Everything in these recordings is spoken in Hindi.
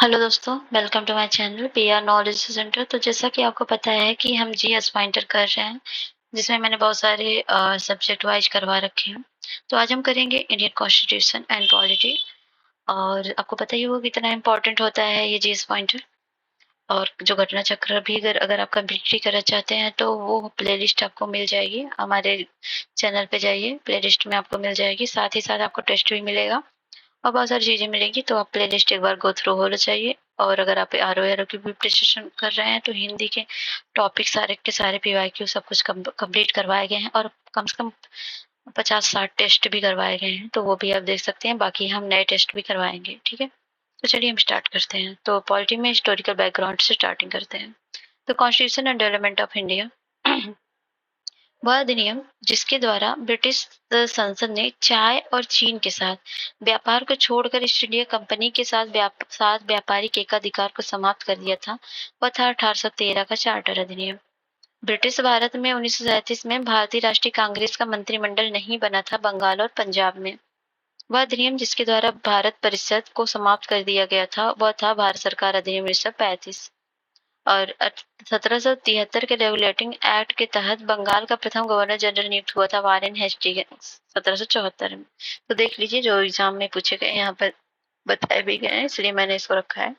हेलो दोस्तों, welcome to my channel PR knowledge centre. तो जैसा कि आपको पता है कि हम जीएस पॉइंटर कर रहे हैं, जिसमें मैंने बहुत सारे सब्जेक्ट वाइज करवा रखे हैं। तो आज हम करेंगे इंडियन कॉन्स्टिट्यूशन एंड पॉलिटी। और आपको पता ही होगा कितना इम्पोर्टेंट होता है ये जीएस पॉइंटर। और जो घटना चक्र भी अगर अगर आप कंप्लीटली करना चाहते हैं तो वो प्लेलिस्ट आपको मिल जाएगी। हमारे चैनल पे जाइए, प्लेलिस्ट में आपको मिल जाएगी। साथ ही साथ आपको टेस्ट भी मिलेगा और बहुत सारी चीज़ें मिलेंगी। तो आप प्लेलिस्ट एक बार गो थ्रू होना चाहिए। और अगर आप आर की भी प्रिपरेशन कर रहे हैं तो हिंदी के टॉपिक सारे के सारे पीवाईक्यू सब कुछ कंप्लीट करवाए गए हैं और कम से कम 50-60 टेस्ट भी करवाए गए हैं। तो वो भी आप देख सकते हैं। बाकी हम नए टेस्ट भी करवाएंगे, ठीक है। तो चलिए हम स्टार्ट करते हैं। तो पॉलिटी में हिस्टोरिकल बैकग्राउंड से स्टार्टिंग करते हैं। तो constitution and development of India वह अधिनियम जिसके द्वारा ब्रिटिश संसद ने चाय और चीन के साथ व्यापार को छोड़कर ईस्ट इंडिया कंपनी के साथ व्यापारिक एकाधिकार को समाप्त कर दिया था, वह था 1813 का चार्टर अधिनियम। ब्रिटिश भारत में 1937 में भारतीय राष्ट्रीय कांग्रेस का मंत्रिमंडल नहीं बना था बंगाल और पंजाब में। वह अधिनियम जिसके द्वारा भारत परिषद को समाप्त कर दिया गया था, वह था भारत सरकार अधिनियम 1935। और 1773 के रेगुलेटिंग एक्ट के तहत बंगाल का प्रथम गवर्नर जनरल नियुक्त हुआ था वारेन हेस्टिंग्स 1774 में। तो देख लीजिए जो एग्जाम में पूछे गए यहाँ पर बताए भी गए हैं, इसलिए मैंने इसको रखा है।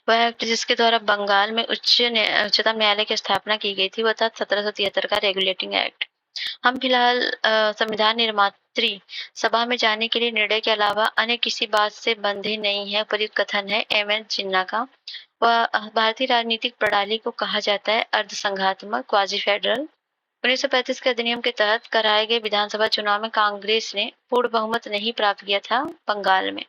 वह एक्ट जिसके द्वारा बंगाल में उच्चतम न्यायालय की स्थापना की गई थी, वह था 1773 का रेगुलेटिंग एक्ट। हम फिलहाल संविधान निर्मात्री सभा में जाने के लिए निर्णय के अलावा अन्य किसी बात से बंधे नहीं है। उपयुक्त कथन है एम.एन. जिन्ना का। वह भारतीय राजनीतिक प्रणाली को कहा जाता है अर्धसंघात्मक क्वाजी फेडरल। 1935 के अधिनियम के तहत कराए गए विधानसभा चुनाव में कांग्रेस ने पूर्ण बहुमत नहीं प्राप्त किया था बंगाल में।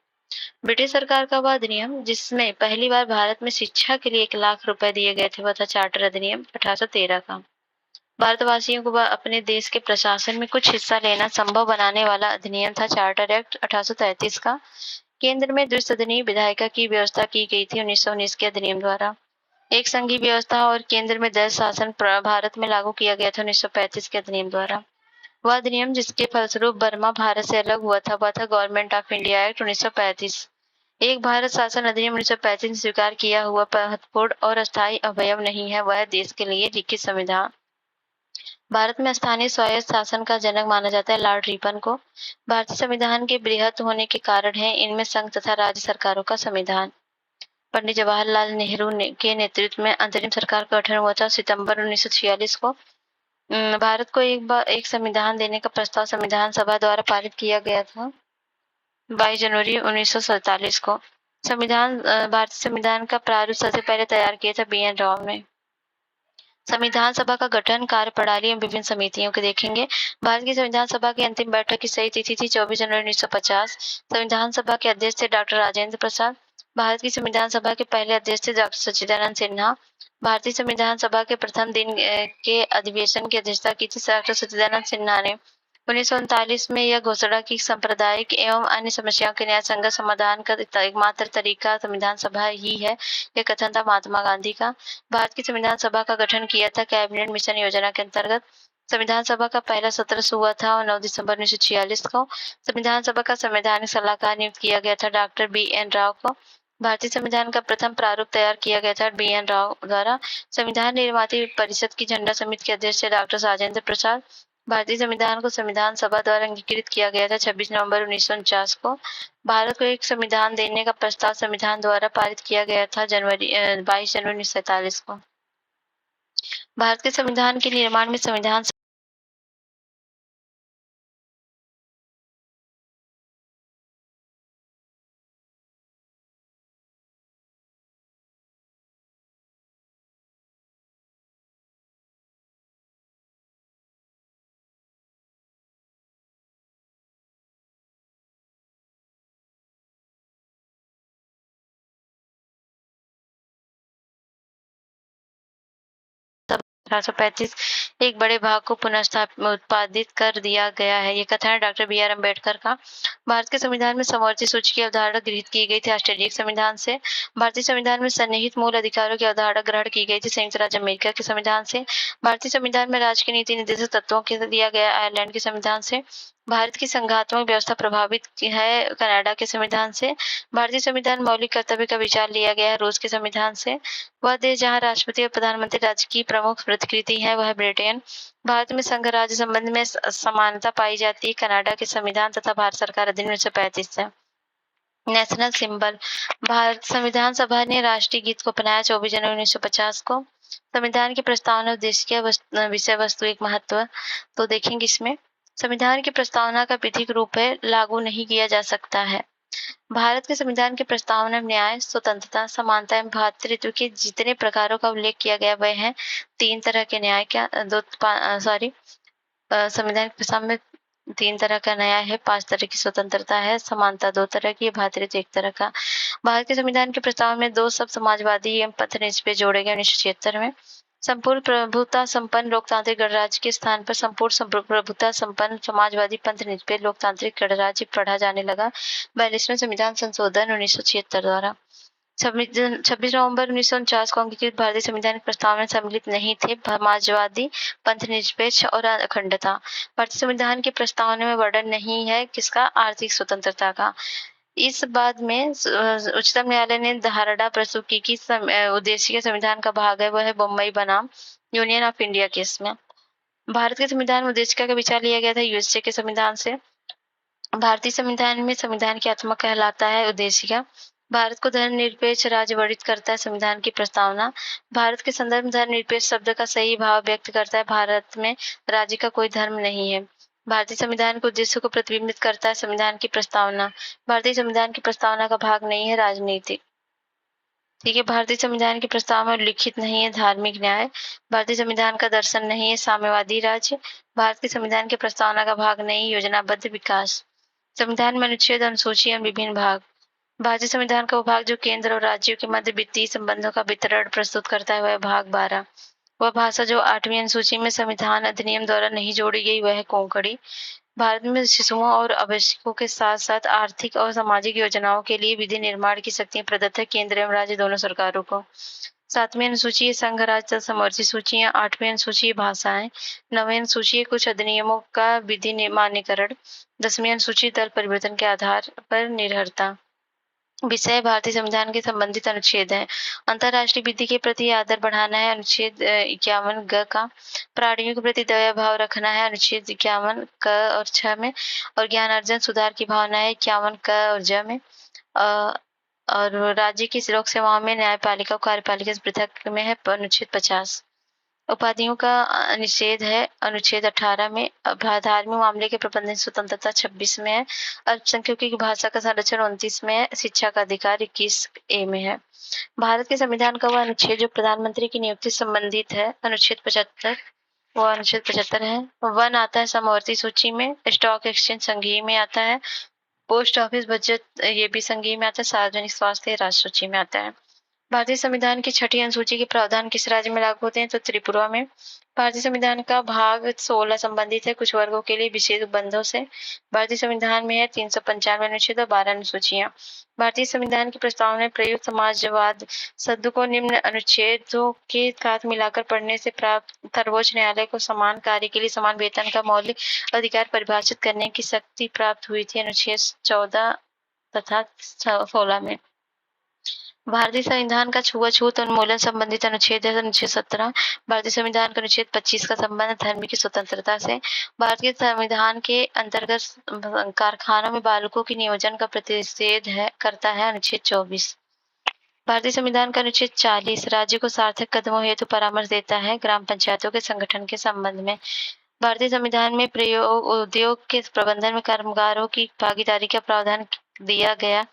ब्रिटिश सरकार का वह अधिनियम जिसमें पहली बार भारत में शिक्षा के लिए 1 लाख रुपए दिए गए थे, वह था चार्टर अधिनियम 1813 का। भारतवासियों को वह अपने देश के प्रशासन में कुछ हिस्सा लेना संभव बनाने वाला अधिनियम था चार्टर एक्ट 1833 का। केंद्र में द्विसदनीय विधायिका की व्यवस्था की गई थी 1919 के अधिनियम द्वारा। एक संघीय व्यवस्था और केंद्र में दल शासन भारत में लागू किया गया था 1935 के अधिनियम द्वारा। वह अधिनियम जिसके फलस्वरूप बर्मा भारत से अलग हुआ था, वह था गवर्नमेंट ऑफ इंडिया एक्ट 1935। एक भारत शासन अधिनियम 1935 में स्वीकार किया हुआ महत्वपूर्ण और अस्थायी अवयव नहीं है, वह देश के लिए लिखित संविधान। भारत में स्थानीय स्वायत्त शासन का जनक माना जाता है लॉर्ड रिपन को। भारतीय संविधान के बृहत होने के कारण है इनमें संघ तथा राज्य सरकारों का संविधान। पंडित जवाहरलाल नेहरू के नेतृत्व में अंतरिम सरकार का गठन हुआ था सितंबर 1946 को। भारत को एक संविधान देने का प्रस्ताव संविधान सभा द्वारा पारित किया गया था 22 जनवरी 1947 को। भारतीय संविधान का प्रारूप सबसे पहले तैयार किया था बी.एन. राव ने। संविधान सभा का गठन, कार्यप्रणाली एवं विभिन्न समितियों के देखेंगे। भारत की संविधान सभा की अंतिम बैठक की सही तिथि थी 24 जनवरी 1950। संविधान सभा के अध्यक्ष थे डॉक्टर राजेंद्र प्रसाद। भारत की संविधान सभा के पहले अध्यक्ष थे डॉक्टर सच्चिदानंद सिन्हा। भारतीय संविधान सभा के प्रथम दिन के अधिवेशन की अध्यक्षता की थी डॉक्टर सच्चिदानंद सिन्हा ने। 1939 में यह घोषणा की सांप्रदायिक एवं अन्य समस्याओं के न्याय संगत समाधान का एकमात्र तरीका संविधान सभा ही है, यह कथन था महात्मा गांधी का। भारत की संविधान सभा का गठन किया था कैबिनेट मिशन योजना के अंतर्गत। संविधान सभा का पहला सत्र हुआ था 9 दिसंबर 1946 को। संविधान सभा का संवैधानिक सलाहकार नियुक्त किया गया था डॉक्टर बी.एन. राव को। भारतीय संविधान का प्रथम प्रारूप तैयार किया गया था बी.एन. राव द्वारा। संविधान निर्माती परिषद की झंडा समिति के अध्यक्ष थे डॉक्टर राजेंद्र प्रसाद। भारतीय संविधान को संविधान सभा द्वारा अंगीकृत किया गया था 26 नवंबर 1949 को। भारत को एक संविधान देने का प्रस्ताव संविधान द्वारा पारित किया गया था 22 जनवरी 1947 को। भारत के संविधान के निर्माण में संविधान अठारह सौ 35 एक बड़े भाग को उत्पादित कर दिया गया है, ये कथन है डॉक्टर बी.आर. अम्बेडकर का। भारत के संविधान में समवर्ती सूची की अवधारणा गृहीत की गई थी ऑस्ट्रेलिया संविधान से। भारतीय संविधान में सन्निहित मूल अधिकारों की अवधारणा ग्रहण की गई थी संयुक्त राज्य अमेरिका के संविधान से। भारतीय संविधान में राज्य के नीति निर्देशक तत्वों के दिया गया आयरलैंड के संविधान से। भारत की संघात्मक व्यवस्था प्रभावित है कनाडा के संविधान से। भारतीय संविधान मौलिक कर्तव्य का विचार लिया गया है रूस के संविधान से। वह देश जहाँ राष्ट्रपति और प्रधानमंत्री राज्य की प्रमुख प्रतिकृति है वह है ब्रिटेन। भारत में संघ राज्य संबंध में समानता पाई जाती है कनाडा के संविधान तथा भारत सरकार अधिनियम 1935 से। National symbol. भारत संविधान सभा ने राष्ट्रीय गीत को अपनाया 24 जनवरी 1950 को। संविधान की प्रस्तावना उद्देश्य विषय वस्तु एक महत्व तो देखेंगे इसमें। संविधान की प्रस्तावना का विधिक रूप है लागू नहीं किया जा सकता है। भारत के संविधान की प्रस्तावना में न्याय, स्वतंत्रता, समानता एवं भ्रातृत्व के जितने प्रकारों का उल्लेख किया गया वह है 3 तरह के न्याय संविधान की प्रस्तावना में 3 तरह का न्याय है, 5 तरह की स्वतंत्रता है, समानता 2 तरह की, भ्रातृत्व 1 तरह का। भारत के संविधान के प्रस्ताव में 2 शब्द समाजवादी एवं पथनिरपेक्ष जोड़े गए 1976 में। संपूर्ण प्रभुता संपन्न लोकतांत्रिक गणराज्य के स्थान पर संपूर्ण प्रभुता संपन्न समाजवादी पंथ निरपेक्ष लोकतांत्रिक गणराज्य पढ़ा जाने लगा 42वें संविधान संशोधन 1976 द्वारा। 26 नवंबर 1949 को अंगीकृत भारतीय संविधान के प्रस्ताव में सम्मिलित नहीं थे समाजवादी पंथ निरपेक्ष और अखंडता। भारतीय संविधान के प्रस्तावना में वर्णन नहीं है किसका आर्थिक स्वतंत्रता का। इस बाद में उच्चतम न्यायालय ने धारणा प्रस्तुत की कि उद्देश्य संविधान का भाग है वह है बम्बई बनाम यूनियन ऑफ इंडिया केस में। भारत के संविधान में उद्देशिका का विचार लिया गया था यूएसए के संविधान से। भारतीय संविधान में संविधान की आत्मा कहलाता है उद्देशिका। भारत को धर्मनिरपेक्ष राज्य वर्णित करता है संविधान की प्रस्तावना। भारत के संदर्भ में धर्मनिरपेक्ष शब्द का सही भाव व्यक्त करता है। भारत में राज्य का कोई धर्म नहीं है। भारतीय संविधान के उद्देश्य को प्रतिबिंबित करता है संविधान की प्रस्तावना। भारतीय संविधान की प्रस्तावना का भाग नहीं है राजनीतिक। ठीक है, भारतीय संविधान की प्रस्तावना में लिखित नहीं है धार्मिक न्याय। भारतीय संविधान का दर्शन नहीं है साम्यवादी राज्य। भारत के संविधान की प्रस्तावना का भाग नहीं योजनाबद्ध विकास। संविधान में अनुच्छेद, अनुसूची एवं विभिन्न भाग। भारतीय संविधान का वो भाग जो केंद्र और राज्यों के मध्य वित्तीय संबंधों का वितरण प्रस्तुत करता है वह भाग 12। वह भाषा जो 8वीं अनुसूची में संविधान अधिनियम द्वारा नहीं जोड़ी गई वह है कोंकणी। भारत में शिशुओं और आवश्यकों के साथ साथ आर्थिक और सामाजिक योजनाओं के लिए विधि निर्माण की शक्तियां प्रदत्त है केंद्र एवं राज्य दोनों सरकारों को। 7वीं अनुसूची संघ राज्य समवर्ती सूचियां। 8वीं अनुसूची भाषाएं। 9वीं अनुसूची कुछ अधिनियमों का विधि मान्यकरण। 10वीं अनुसूची दल परिवर्तन के आधार पर निर्भरता। विषय भारतीय संविधान के संबंधित अनुच्छेद है। अंतरराष्ट्रीय विधि के प्रति आदर बढ़ाना है अनुच्छेद 51 ग का। प्राणियों के प्रति दया भाव रखना है अनुच्छेद 51 क और 6 में। और ज्ञान अर्जन सुधार की भावना है 51 क और ज में। और राज्य की लोक सेवाओं में न्यायपालिका और कार्यपालिका से पृथक में है अनुच्छेद 50। उपाधियों का निषेध है अनुच्छेद 18 में। धार्मिक मामले के प्रबंधन स्वतंत्रता 26 में है। अल्पसंख्यकों की भाषा का संरक्षण 29 में है। शिक्षा का अधिकार 21 ए में है। भारत के संविधान का वह अनुच्छेद जो प्रधानमंत्री की नियुक्ति संबंधित है अनुच्छेद 75 वो अनुच्छेद 75 है। 1 आता है समवर्ती सूची में। स्टॉक एक्सचेंज संघीय में आता है। पोस्ट ऑफिस बचत ये भी संघीय में आता है। सार्वजनिक स्वास्थ्य राष्ट्र सूची में आता है। भारतीय संविधान की 6ठी अनुसूची के प्रावधान किस राज्य में लागू होते हैं तो त्रिपुरा में। भारतीय संविधान का भाग 16 संबंधित है कुछ वर्गों के लिए विशेष बंधों से। भारतीय संविधान में है 395 अनुच्छेद और 12 अनुसूचियां। भारतीय संविधान की प्रस्तावना में प्रयुक्त समाजवाद शब्द को निम्न अनुच्छेदों के साथ मिलाकर पढ़ने से प्राप्त सर्वोच्च न्यायालय को समान कार्य के लिए समान वेतन का मौलिक अधिकार परिभाषित करने की शक्ति प्राप्त हुई थी अनुच्छेद 14 तथा 16 में। भारतीय संविधान का छुआछूत उन्मूलन संबंधित अनुच्छेद है अनुच्छेद 17। भारतीय संविधान का अनुच्छेद 25 का संबंध धर्म की स्वतंत्रता से। भारतीय संविधान के अंतर्गत कारखानों में बालकों की नियोजन का प्रतिषेध करता है अनुच्छेद 24। भारतीय संविधान का अनुच्छेद 40 राज्य को सार्थक कदमों हेतु परामर्श देता है ग्राम पंचायतों के संगठन के संबंध में। भारतीय संविधान में उद्योग के प्रबंधन में कामगारों की भागीदारी का प्रावधान दिया गया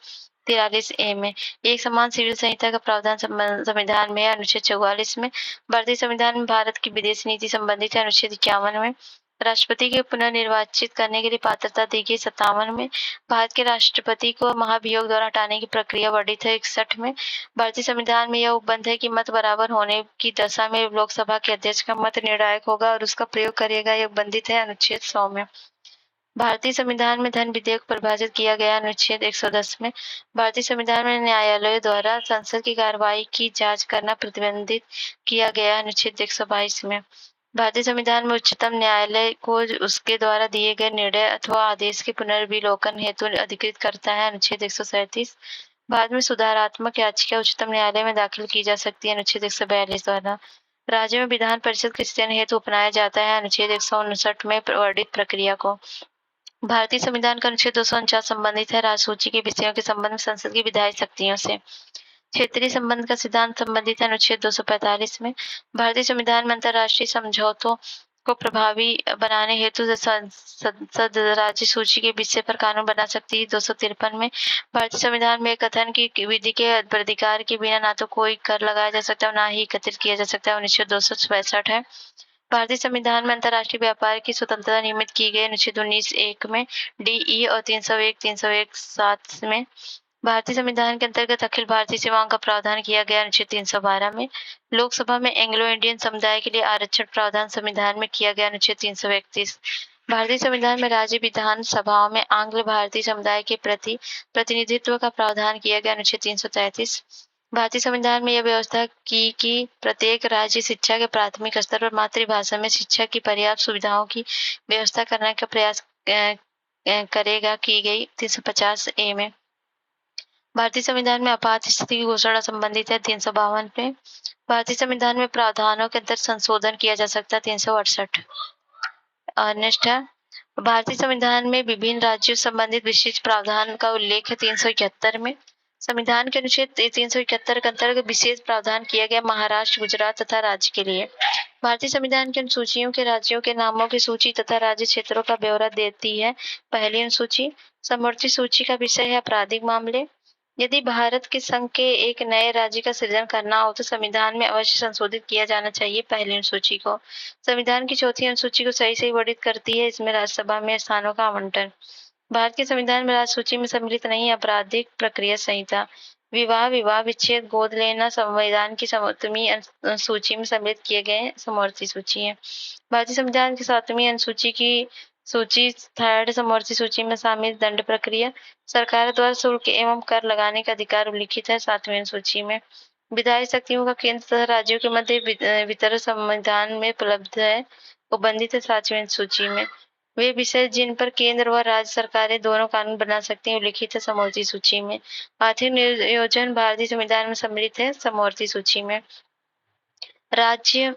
43 ए में। एक समान सिविल संहिता का प्रावधान संविधान में है अनुच्छेद 44 में। भारतीय संविधान में भारत की विदेश नीति संबंधित है अनुच्छेद 51 में। राष्ट्रपति के पुनर्निर्वाचित करने के लिए पात्रता दी गई 57 में। भारत के राष्ट्रपति को महाभियोग द्वारा हटाने की प्रक्रिया वर्णित है 61 में। भारतीय संविधान में यह उपबंध है कि मत बराबर होने की दशा में लोकसभा के अध्यक्ष का मत निर्णायक होगा और उसका प्रयोग करेगा यह उपबंधित है अनुच्छेद 100 में। भारतीय संविधान में धन विधेयक परिभाषित किया गया अनुच्छेद 110 में। भारतीय संविधान में न्यायालयों द्वारा संसद की कार्रवाई की जांच करना प्रतिबंधित किया गया अनुच्छेद 122 में। भारतीय संविधान में उच्चतम न्यायालय को उसके द्वारा दिए गए निर्णय अथवा आदेश के पुनर्विलोकन हेतु अधिकृत करता है। अनुच्छेद 137। भारत में सुधारात्मक याचिका उच्चतम न्यायालय में दाखिल की जा सकती है। अनुच्छेद 142 द्वारा राज्य में विधान परिषद के चयन हेतु अपनाया जाता है। अनुच्छेद 159 में वर्णित प्रक्रिया को भारतीय संविधान का अनुच्छेद 249 संबंधित है राजसूची के विषयों के संबंध में संसद की विधायी शक्तियों से। क्षेत्रीय संबंध का सिद्धांत संबंधित है अनुच्छेद 245 में। भारतीय संविधान में अंतर्राष्ट्रीय समझौतों को प्रभावी बनाने हेतु संसद राज्य सूची के विषय पर कानून बना सकती है। 253 में भारतीय संविधान में कथन की विधि के प्राधिकार के बिना ना तो कोई कर लगाया जा सकता है और ना ही एकत्रित किया जा सकता है। अनुच्छेद 266 है। भारतीय संविधान में अंतर्राष्ट्रीय व्यापार की स्वतंत्रता नियमित की गई। अनुच्छेद 19(1) में डी और 301-301(7) में भारतीय संविधान के अंतर्गत अखिल भारतीय सेवाओं का प्रावधान किया गया। अनुच्छेद 312 में लोकसभा में एंग्लो इंडियन समुदाय के लिए आरक्षण प्रावधान संविधान में किया गया। अनुच्छेद 331 भारतीय संविधान में राज्य विधान सभाओं में आंग्ल भारतीय समुदाय के प्रति प्रतिनिधित्व का प्रावधान किया गया। अनुच्छेद 333 भारतीय संविधान में यह व्यवस्था की कि प्रत्येक राज्य शिक्षा के प्राथमिक स्तर पर मातृभाषा में शिक्षा की पर्याप्त सुविधाओं की व्यवस्था करने का प्रयास करेगा की गई। 350(a) में भारतीय संविधान में आपात स्थिति की घोषणा संबंधित है। 352 में भारतीय संविधान में प्रावधानों के अंदर संशोधन किया जा सकता है। 368 नेक्स्ट है भारतीय संविधान में विभिन्न राज्यों संबंधित विशिष्ट प्रावधान का उल्लेख है। 371 में संविधान के अनुच्छेद 371 के अंतर्गत विशेष प्रावधान किया गया महाराष्ट्र, गुजरात तथा राज्य के लिए। भारतीय संविधान की अनुसूचियों के राज्यों के नामों की सूची तथा राज्य क्षेत्रों का ब्यौरा देती है। पहली अनुसूची समवर्ती सूची का विषय है आपराधिक मामले। यदि भारत के संघ के एक नए राज्य का सृजन करना हो तो संविधान में अवश्य संशोधित किया जाना चाहिए पहली अनुसूची को। संविधान की चौथी अनुसूची को सही वर्णित करती है। इसमें राज्यसभा में स्थानों का आवंटन। भारत के संविधान में राज्य में सम्मिलित नहीं आपराधिक प्रक्रिया संहिता। विवाह विच्छेद गोद लेना संविधान की 7वीं सूची में सम्मिलित किए गए समवर्ती सूची है। भारतीय संविधान की 7वीं अनुसूची की सूची 3rd समवर्ती सूची में शामिल दंड प्रक्रिया सरकार द्वारा शुल्क एवं कर लगाने का अधिकार उल्लिखित है 7वीं अनुसूची में। विधायी शक्तियों का केंद्र तथा राज्यों के मध्य वितरण संविधान में उपलब्ध है उपबंधित है 7वीं अनुसूची में। वे विषय जिन पर केंद्र व राज्य सरकारें दोनों कानून बना सकती हैं उल्लिखित है समवर्ती सूची में। आर्थिक नियोजन भारतीय संविधान में सम्मिलित है समवर्ती सूची में। राज्य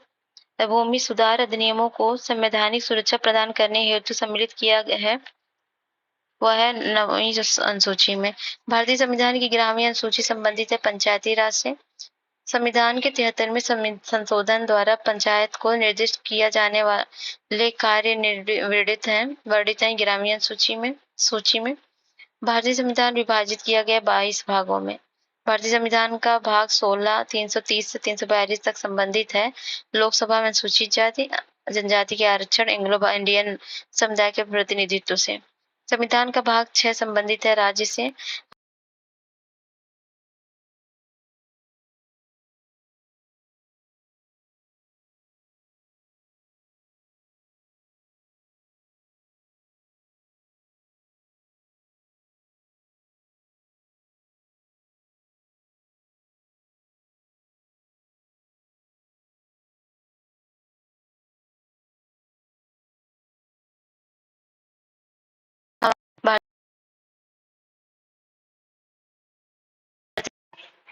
भूमि सुधार अधिनियमों को संवैधानिक सुरक्षा प्रदान करने हेतु सम्मिलित किया गया है वह है 9वीं अनुसूची में। भारतीय संविधान की 11वीं अनुसूची संबंधित है पंचायती राज से। संविधान के 73वें संशोधन द्वारा पंचायत को निर्दिष्ट किया जाने वाले कार्य वर्णित हैं 11वीं सूची में। भारतीय संविधान विभाजित किया गया 22 भागों में। भारतीय संविधान का भाग 16 330 से 342 तक संबंधित है लोकसभा में अनुसूचित जाति जनजाति के आरक्षण एंग्लो इंडियन समुदाय के प्रतिनिधित्व से। संविधान का भाग 6 संबंधित है राज्य से।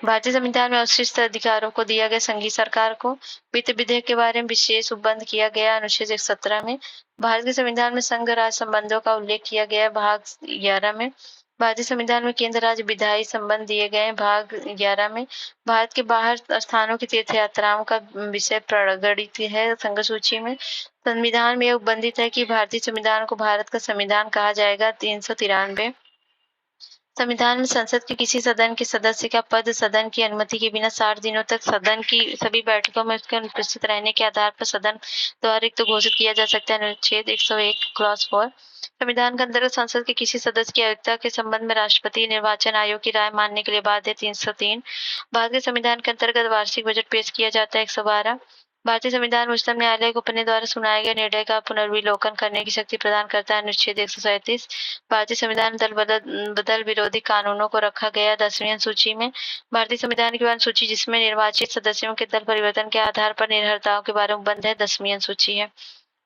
भारतीय संविधान में अवशिष्ट अधिकारों को दिया गया संघीय सरकार को। वित्त विधेयक के बारे में विशेष उपबंध किया गया अनुच्छेद 117 में। भारत के संविधान में संघ राज्य संबंधों का उल्लेख किया गया भाग 11 में। भारतीय संविधान में केंद्र राज्य विधायी संबंध दिए गए भाग 11 में। भारत के बाहर स्थानों की तीर्थ यात्राओं का विषय प्रगणित है संघ सूची में। संविधान में यह उपबंधित है कि भारतीय संविधान को भारत का संविधान कहा जाएगा। 393 संविधान में संसद के किसी सदन के सदस्य का पद सदन की अनुमति के बिना 60 दिनों तक सदन की सभी बैठकों में उसके अनुपस्थित रहने के आधार पर सदन द्वारा रिक्त घोषित किया जा सकता है। अनुच्छेद 101 क्लॉज 4 संविधान के अंतर्गत संसद के किसी सदस्य की अयोग्यता के संबंध में राष्ट्रपति निर्वाचन आयोग की राय मानने के लिए बाध्य है। 303 भारत के संविधान के अंतर्गत वार्षिक बजट पेश किया जाता है। 112 भारतीय संविधान उच्चतम न्यायालय को अपने द्वारा सुनाए गए निर्णय का पुनर्विलोकन करने की शक्ति प्रदान करता है। अनुच्छेद 137 भारतीय संविधान दल बदल विरोधी कानूनों को रखा गया 10वीं अनुसूची में। भारतीय संविधान की वह अनुसूची जिसमें निर्वाचित सदस्यों के दल परिवर्तन के आधार पर निर्भरताओं के बारे में बंद है 10वीं अनुसूची है।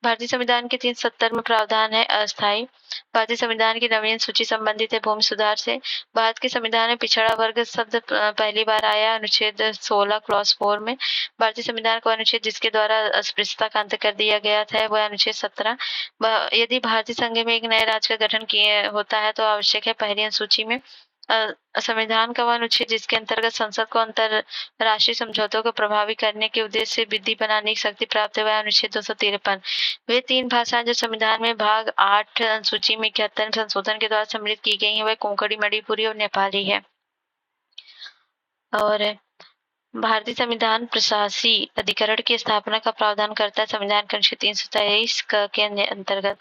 भारतीय संविधान के 370 में प्रावधान है अस्थायी। भारतीय संविधान की 9वीं सूची संबंधित है भूमि सुधार से। भारत के संविधान में पिछड़ा वर्ग शब्द पहली बार आया अनुच्छेद 16 क्लॉज 4 में। भारतीय संविधान का अनुच्छेद जिसके द्वारा अस्पृश्यता का अंत कर दिया गया था वह अनुच्छेद 17। यदि भारतीय संघ में एक नए राज्य का गठन किए होता है तो आवश्यक है पहली अनुसूची में संविधान का वह अनुच्छेद जिसके अंतर्गत संसद को अंतरराष्ट्रीय समझौतों को प्रभावी करने के उद्देश्य से विधि बनाने की शक्ति प्राप्त हुआ है अनुच्छेद 253। वे 3 भाषाएं जो संविधान में भाग 8 अनुसूची में 71 संशोधन के द्वारा सम्मिलित की गई हैं वह कोंकणी, मणिपुरी और नेपाली है। और भारतीय संविधान प्रशासी अधिकरण की स्थापना का प्रावधान करता है संविधान के अनुच्छेद 323 के अंतर्गत।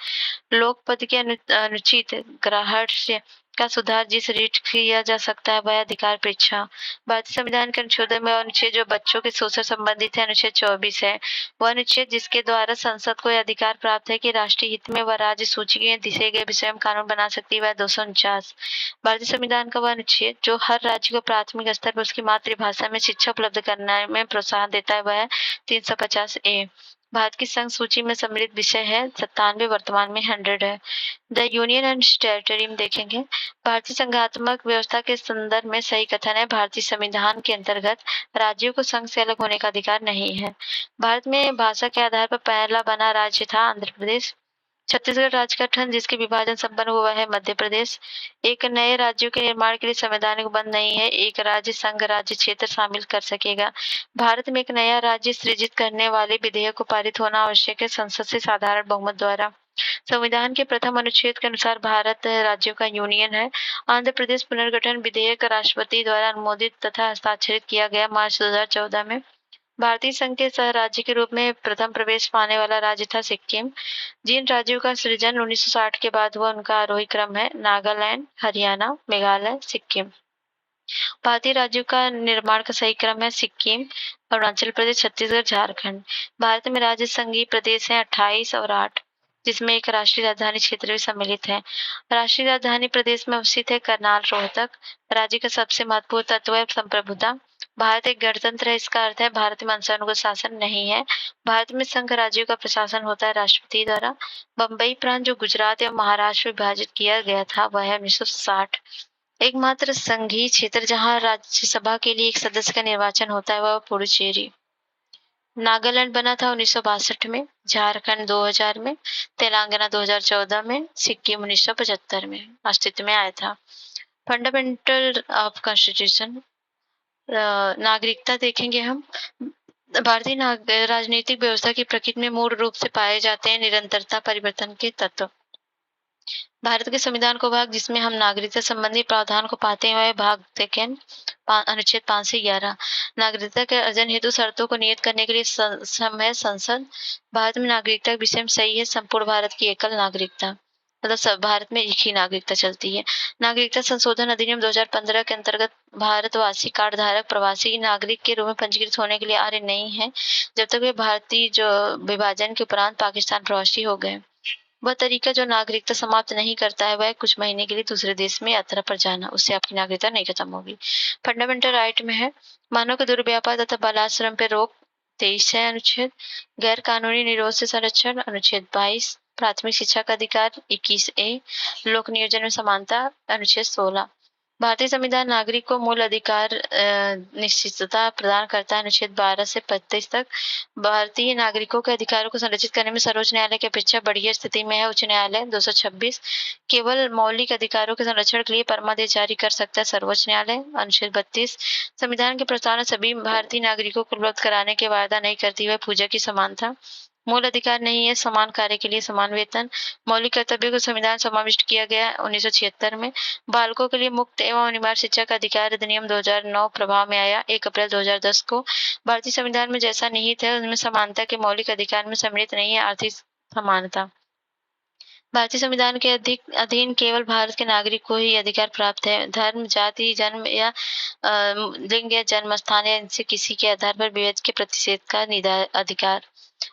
लोकपद के अनुचित ग्राह्य का सुधार जिस रीट किया जा सकता है वह अधिकार परीक्षा। भारतीय संविधान के अनुच्छेद में अनुच्छेद जो बच्चों के शोषण संबंधित है अनुच्छेद 24 है। वह अनुच्छेद जिसके द्वारा संसद को यह अधिकार प्राप्त है कि राष्ट्रीय हित में वह राज्य सूची में दिए गए विषय में कानून बना सकती है वह 249। भारतीय संविधान का वह अनुच्छेद जो हर राज्य को प्राथमिक स्तर पर उसकी मातृभाषा में शिक्षा उपलब्ध करने में प्रोत्साहन देता है वह 350A। भारत की संघ सूची में सम्मिलित विषय है 97, वर्तमान में 100 है। द यूनियन एंड टेरिटरी में देखेंगे भारतीय संघात्मक व्यवस्था के संदर्भ में सही कथन है भारतीय संविधान के अंतर्गत राज्यों को संघ से अलग होने का अधिकार नहीं है। भारत में भाषा के आधार पर पहला बना राज्य था आंध्र प्रदेश। छत्तीसगढ़ राज्य का गठन जिसके विभाजन संपन्न हुआ है मध्य प्रदेश। एक नए राज्यों के निर्माण के लिए संवैधानिक बंध नहीं है, एक राज्य संघ राज्य क्षेत्र शामिल कर सकेगा। भारत में एक नया राज्य सृजित करने वाले विधेयक को पारित होना आवश्यक है संसद से साधारण बहुमत द्वारा। संविधान के प्रथम अनुच्छेद के अनुसार भारत राज्यों का यूनियन है। आंध्र प्रदेश पुनर्गठन विधेयक राष्ट्रपति द्वारा अनुमोदित तथा हस्ताक्षरित किया गया मार्च 2014 में। भारतीय संघ के सह राज्य के रूप में प्रथम प्रवेश पाने वाला राज्य था सिक्किम। जिन राज्यों का सृजन 1960 के बाद हुआ उनका आरोही क्रम है नागालैंड, हरियाणा, मेघालय, सिक्किम। भारतीय राज्यों का निर्माण का सही क्रम है सिक्किम, अरुणाचल प्रदेश, छत्तीसगढ़, झारखंड। भारत में राज्य संघीय प्रदेश है 28 और 8 जिसमें एक राष्ट्रीय राजधानी क्षेत्र भी सम्मिलित है। राष्ट्रीय राजधानी प्रदेश में अवस्थित है करनाल, रोहतक। राज्य का सबसे महत्वपूर्ण तत्व है संप्रभुता। भारत एक गणतंत्र है इसका अर्थ है भारत में अंशानुगत शासन नहीं है। भारत में संघ राज्यों का प्रशासन होता है राष्ट्रपति द्वारा। बंबई प्रांत जो गुजरात या महाराष्ट्र में विभाजित किया गया था वह है 1960। एकमात्र संघीय क्षेत्र जहां राज्यसभा के लिए एक सदस्य का निर्वाचन होता है वह पुडुचेरी। नागालैंड बना था 1962 में, झारखंड 2000 में, तेलंगाना 2014 में, सिक्किम 1975 में अस्तित्व में आया था। फंडामेंटल ऑफ कॉन्स्टिट्यूशन नागरिकता देखेंगे हम। भारतीय राजनीतिक व्यवस्था की प्रकृति में मूल रूप से पाए जाते हैं निरंतरता परिवर्तन के तत्व। भारत के संविधान को भाग जिसमें हम नागरिकता संबंधी प्रावधान को पाते हैं वह भाग सेकेंड अनुच्छेद 5 से 11। नागरिकता के अर्जन हेतु शर्तों को नियत करने के लिए समय संसद। भारत में नागरिकता के विषय में सही है संपूर्ण भारत की एकल नागरिकता, मतलब सब भारत में एक ही नागरिकता चलती है। नागरिकता संशोधन अधिनियम 2015 के अंतर्गत भारतवासी कार्ड धारक प्रवासी नागरिक के रूप में पंजीकृत होने के लिए अर्ह नहीं है जब तक वे भारतीय जो विभाजन के उपरांत पाकिस्तान प्रवासी हो गए। वह तरीका जो नागरिकता समाप्त नहीं करता है वह कुछ महीने के लिए दूसरे देश में यात्रा पर जाना, उससे आपकी नागरिकता नहीं खत्म होगी। फंडामेंटल राइट में है मानव के दुर्व्यापार तथा बालाश्रम पर रोक 23 है अनुच्छेद। गैर कानूनी निरोध से संरक्षण अनुच्छेद 22। प्राथमिक शिक्षा का अधिकार 21A। लोक नियोजन में समानता अनुच्छेद 16। भारतीय संविधान नागरिक को मूल अधिकार निश्चितता प्रदान करता है अनुच्छेद 12 से 35 तक। भारतीय नागरिकों के अधिकारों को संरक्षित करने में सर्वोच्च न्यायालय की अपेक्षा बढ़िया स्थिति में है उच्च न्यायालय 226। केवल मौलिक अधिकारों के संरक्षण के लिए परमादेश जारी कर सकता है सर्वोच्च न्यायालय अनुच्छेद 32। संविधान की प्रस्तावना सभी भारतीय नागरिकों को उपलब्ध कराने के वायदा नहीं करती है पूजा की समानता। मूल अधिकार नहीं है समान कार्य के लिए समान वेतन। मौलिक कर्तव्यों को संविधान समाविष्ट किया गया 1976 में। बालकों के लिए मुक्त एवं अनिवार्य शिक्षा का अधिकार अधिनियम 2009 प्रभाव में आया 1 अप्रैल 2010 को। भारतीय संविधान में जैसा निहित है उनमें समानता के मौलिक अधिकार में सम्मिलित नहीं है आर्थिक समानता। भारतीय संविधान के अधीन केवल भारत के नागरिक को ही अधिकार प्राप्त है। धर्म, जाति, जन्म या लिंग या जन्म स्थान या इनसे किसी के आधार पर विवेक के प्रतिषेध का अधिकार।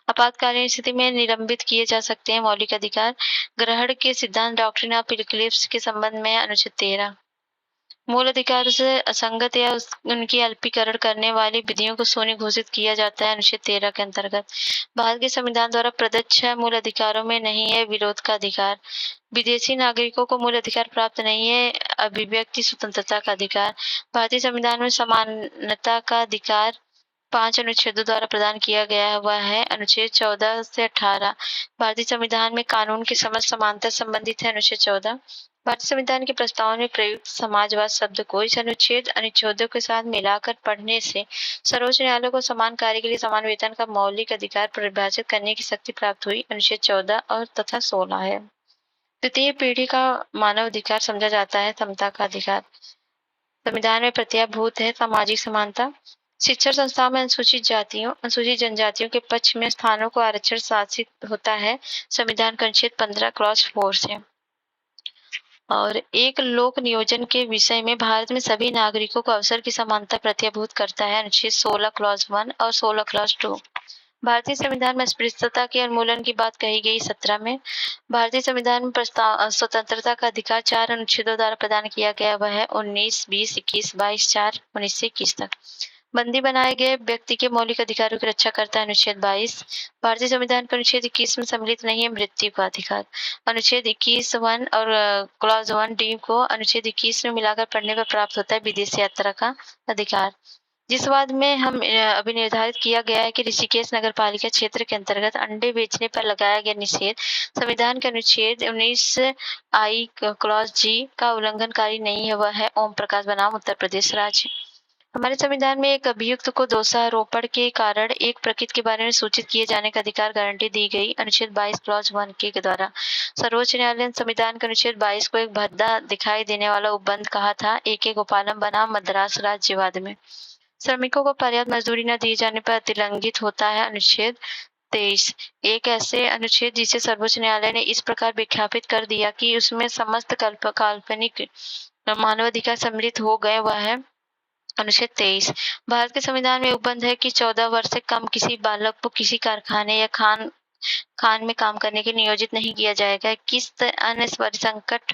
आपातकालीन स्थिति में निलंबित किए जा सकते हैं मौलिक अधिकार। ग्रहण के सिद्धांत डॉक्ट्रिन ऑफ इक्लिप्स के संबंध में अनुच्छेद 13। मूल अधिकारों से असंगत या उनकी अल्पीकरण करने वाली विधियों को शून्य घोषित किया जाता है अनुच्छेद 13 के अंतर्गत। भारत के संविधान द्वारा प्रदत्त 6 मूल अधिकारों में नहीं है विरोध का अधिकार। विदेशी नागरिकों को मूल अधिकार प्राप्त नहीं है अभिव्यक्ति स्वतंत्रता का अधिकार। भारतीय संविधान में समानता का अधिकार 5 अनुच्छेदों द्वारा प्रदान किया गया हुआ है। अनुच्छेद 14 से 18 भारतीय संविधान में कानून की समझ समानता संबंधित है। अनुच्छेद 14 भारतीय संविधान के प्रस्तावना में प्रयुक्त समाजवाद शब्द को इस अनुच्छेदों के साथ मिलाकर पढ़ने से सर्वोच्च न्यायालय को समान कार्य के लिए समान वेतन का मौलिक अधिकार परिभाषित करने की शक्ति प्राप्त हुई। अनुच्छेद 14 और तथा 16 है। द्वितीय पीढ़ी का मानव अधिकार समझा जाता है समता का अधिकार। संविधान में प्रत्याभूत है सामाजिक समानता। शिक्षण संस्थान में अनुसूचित जातियों अनुसूचित जनजातियों के पक्ष में स्थानों को आरक्षण शासित होता है संविधान का अनुच्छेद 15 क्लॉज 4 से। और एक लोक नियोजन के विषय में भारत में सभी नागरिकों को अवसर की समानता प्रत्याभूत करता है अनुच्छेद 16 क्लॉज 1 और 16 क्लॉज 2। भारतीय संविधान में अस्पृश्यता के उन्मूलन की बात कही गई 17 में। भारतीय संविधान में स्वतंत्रता का अधिकार 4 अनुच्छेदों द्वारा प्रदान किया गया वह है 19, 20, 21, 22, 4, 19 से 21 तक। बंदी बनाए गए व्यक्ति के मौलिक अधिकारों की रक्षा करता है अनुच्छेद 22। भारतीय संविधान के अनुच्छेद 21 में सम्मिलित नहीं है मृत्यु का अधिकार। अनुच्छेद 21(1) और क्लॉज 1D को अनुच्छेद 21 में मिलाकर पढ़ने पर प्राप्त होता है विदेश यात्रा का अधिकार। जिस बाद में हम अभी निर्धारित किया गया है कि ऋषिकेश नगर पालिका क्षेत्र के अंतर्गत अंडे बेचने पर लगाया गया निषेध संविधान के अनुच्छेद 19I क्लॉज G का उल्लंघनकारी नहीं है वह है ओम प्रकाश बनाम उत्तर प्रदेश राज्य। हमारे संविधान में एक अभियुक्त को दोषारोपण के कारण एक प्रकृति के बारे में सूचित किए जाने का अधिकार गारंटी दी गई अनुच्छेद 22 क्लॉज 1 के द्वारा। सर्वोच्च न्यायालय ने संविधान के अनुच्छेद 22 को एक भद्दा दिखाई देने वाला उपबंध कहा था AK गोपालम बनाम मद्रास राज्यवाद में। श्रमिकों को पर्याप्त मजदूरी न दिए जाने पर अतिलंघित होता है अनुच्छेद 23। एक ऐसे अनुच्छेद जिसे सर्वोच्च न्यायालय ने इस प्रकार विख्यापित कर दिया कि उसमें समस्त काल्पनिक मानवाधिकार सम्मिलित हो गए वह है अनुच्छेद 23। भारत के संविधान में उपबंध है कि 14 वर्ष से कम किसी बालक को किसी कारखाने या खान में काम करने के नियोजित नहीं किया जाएगा। किस अन्य संकट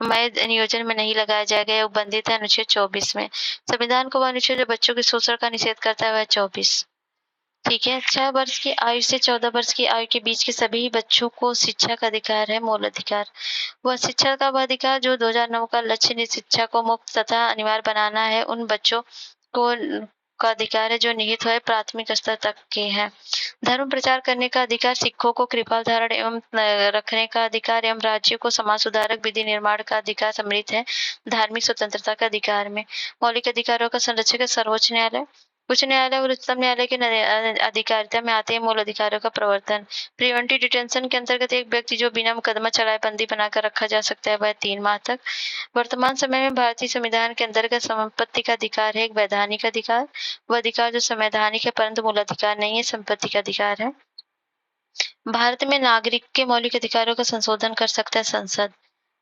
में नियोजन में नहीं लगाया जाएगा यह उपबंधित है अनुच्छेद 24 में। संविधान को वह अनुच्छेद जो बच्चों के शोषण का निषेध करता है वह 24। ठीक है। 6 वर्ष की आयु से 14 वर्ष की आयु के बीच के सभी बच्चों को शिक्षा का अधिकार है मूल अधिकार। वह शिक्षा का वह अधिकार जो 2009 का लक्ष्य शिक्षा को मुफ्त तथा अनिवार्य बनाना है उन बच्चों को का अधिकार है जो निहित हुए प्राथमिक स्तर तक के हैं। धर्म प्रचार करने का अधिकार, सिखों को कृपा धारण एवं रखने का अधिकार एवं राज्य को समाज सुधारक विधि निर्माण का अधिकार सम्मिलित है धार्मिक स्वतंत्रता का अधिकार में। मौलिक अधिकारों का संरक्षक है सर्वोच्च न्यायालय। उच्च न्यायालय और उच्चतम न्यायालय के अधिकारिता में आते हैं मूल अधिकारों का प्रवर्तन। प्रिवेंटिव डिटेंशन के अंतर्गत एक व्यक्ति जो बिना मुकदमा चलाए बंदी बनाकर रखा जा सकता है वह 3 माह तक। वर्तमान समय में भारतीय संविधान के अंतर्गत संपत्ति का अधिकार है एक वैधानिक अधिकार। वह अधिकार जो संवैधानिक है परंतु मूल अधिकार नहीं है, संपत्ति का अधिकार है। भारत में नागरिक के मौलिक अधिकारों का संशोधन कर सकता है संसद।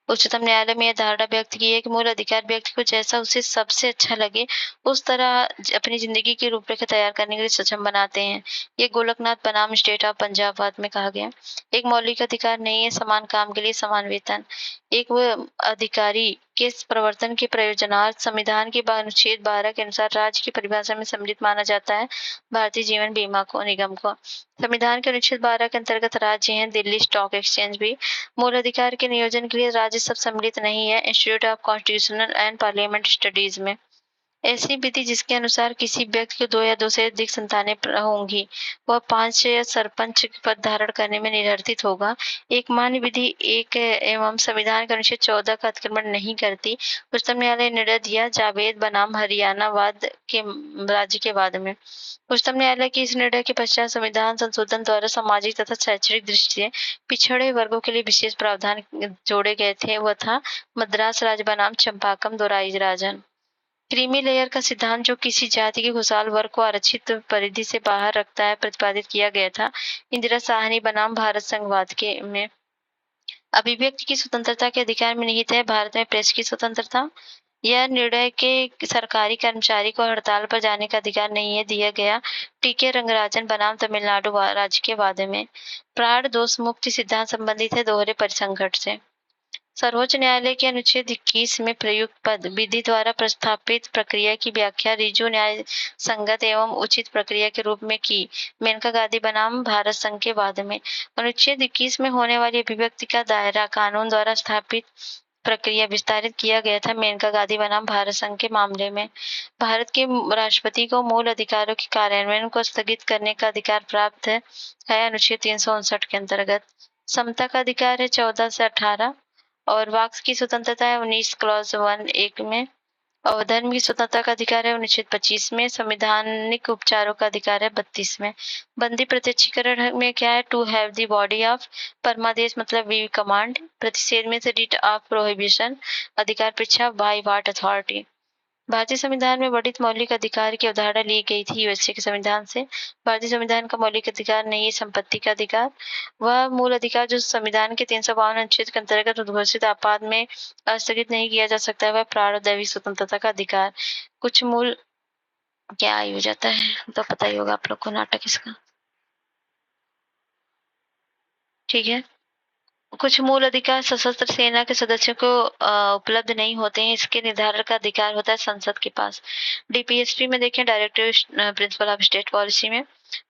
उच्चतम न्यायालय में यह धारणा व्यक्त की है कि मूल अधिकार व्यक्ति को जैसा उसे सबसे अच्छा लगे उस तरह अपनी जिंदगी की रूपरेखा तैयार करने के लिए सक्षम बनाते हैं। ये गोलकनाथ बनाम स्टेट ऑफ पंजाब में कहा गया। एक मौलिक अधिकार नहीं है समान काम के लिए समान वेतन। एक वो अधिकारी के प्रवर्तन के प्रयोजनार्थ संविधान के अनुच्छेद 12 के अनुसार राज्य की परिभाषा में सम्मिलित माना जाता है भारतीय जीवन बीमा निगम को। संविधान के अनुच्छेद 12 के अंतर्गत राज्य हैं दिल्ली स्टॉक एक्सचेंज भी। मूल अधिकार के नियोजन के लिए राज्य सब सम्मिलित नहीं है institute of constitutional and parliament studies में। ऐसी विधि जिसके अनुसार किसी व्यक्ति को 2 या 2 से अधिक संतानें होंगी वह 5 या सरपंच पद धारण करने में निर्धारित होगा। एक मान्य विधि एक एवं संविधान के अनुच्छेद 14 का अतिक्रमण नहीं करती। उच्चतम न्यायालय ने निर्णय दिया जावेद बनाम हरियाणा वाद के राज्य के वाद में। उच्चतम न्यायालय के इस निर्णय के पश्चात संविधान संशोधन द्वारा सामाजिक तथा शैक्षणिक दृष्टि से पिछड़े वर्गों के लिए विशेष प्रावधान जोड़े गए थे वह था मद्रास राज्य बनाम चंपाकम दोराईराजन। क्रीमी लेयर का सिद्धांत जो किसी जाति के खुशहाल वर्ग को आरक्षित परिधि से बाहर रखता है प्रतिपादित किया गया था इंदिरा साहनी बनाम भारत संघवाद के में। अभिव्यक्ति की स्वतंत्रता के अधिकार में निहित है भारत में प्रेस की स्वतंत्रता। यह निर्णय के सरकारी कर्मचारी को हड़ताल पर जाने का अधिकार नहीं है दिया गया टीके रंगराजन बनाम तमिलनाडु राज्य के वादे में। प्राण दोष मुक्ति सिद्धांत संबंधित है दोहरे परिसंघट से। सर्वोच्च न्यायालय के अनुच्छेद 21 में प्रयुक्त पद विधि द्वारा प्रस्थापित प्रक्रिया की व्याख्या रिजु न्याय संगत एवं उचित प्रक्रिया के रूप में की मेनका गांधी बनाम भारत संघ के वाद में। अनुच्छेद 21 में होने वाली अभिव्यक्ति का दायरा कानून द्वारा स्थापित प्रक्रिया विस्तारित किया गया था मेनका गांधी बनाम भारत संघ के मामले में। भारत के राष्ट्रपति को मूल अधिकारों के कार्यान्वयन को स्थगित करने का अधिकार प्राप्त है अनुच्छेद 359 के अंतर्गत। समता का अधिकार है 14 से 18 और वाक की स्वतंत्रता है 19 क्लॉज 1(1) में। और धर्म की स्वतंत्रता का अधिकार है अनुच्छेद 25 में। संवैधानिक उपचारों का अधिकार है 32 में। बंदी प्रत्यक्षीकरण में क्या है? To have the body of. परमादेश मतलब वी कमांड। प्रतिषेध में से रिट ऑफ प्रोहिबिशन। अधिकार परीक्षा बाय व्हाट अथॉरिटी। भारतीय संविधान में वर्णित मौलिक अधिकार की अवधारणा ली गई थी यूएसए के संविधान से। भारतीय संविधान का मौलिक अधिकार नहीं है संपत्ति का अधिकार। वह मूल अधिकार जो संविधान के 352 अनुच्छेद के अंतर्गत उद्घोषित आपात में स्थगित नहीं किया जा सकता है वह प्राण और दैविक स्वतंत्रता का अधिकार। कुछ मूल क्या आयु जाता है तो पता ही होगा आप लोग को नाटक इसका, ठीक है। कुछ मूल अधिकार सशस्त्र सेना के सदस्यों को उपलब्ध नहीं होते हैं, इसके निर्धारण का अधिकार होता है संसद के पास। डीपीएसपी में देखें directive principle of state policy में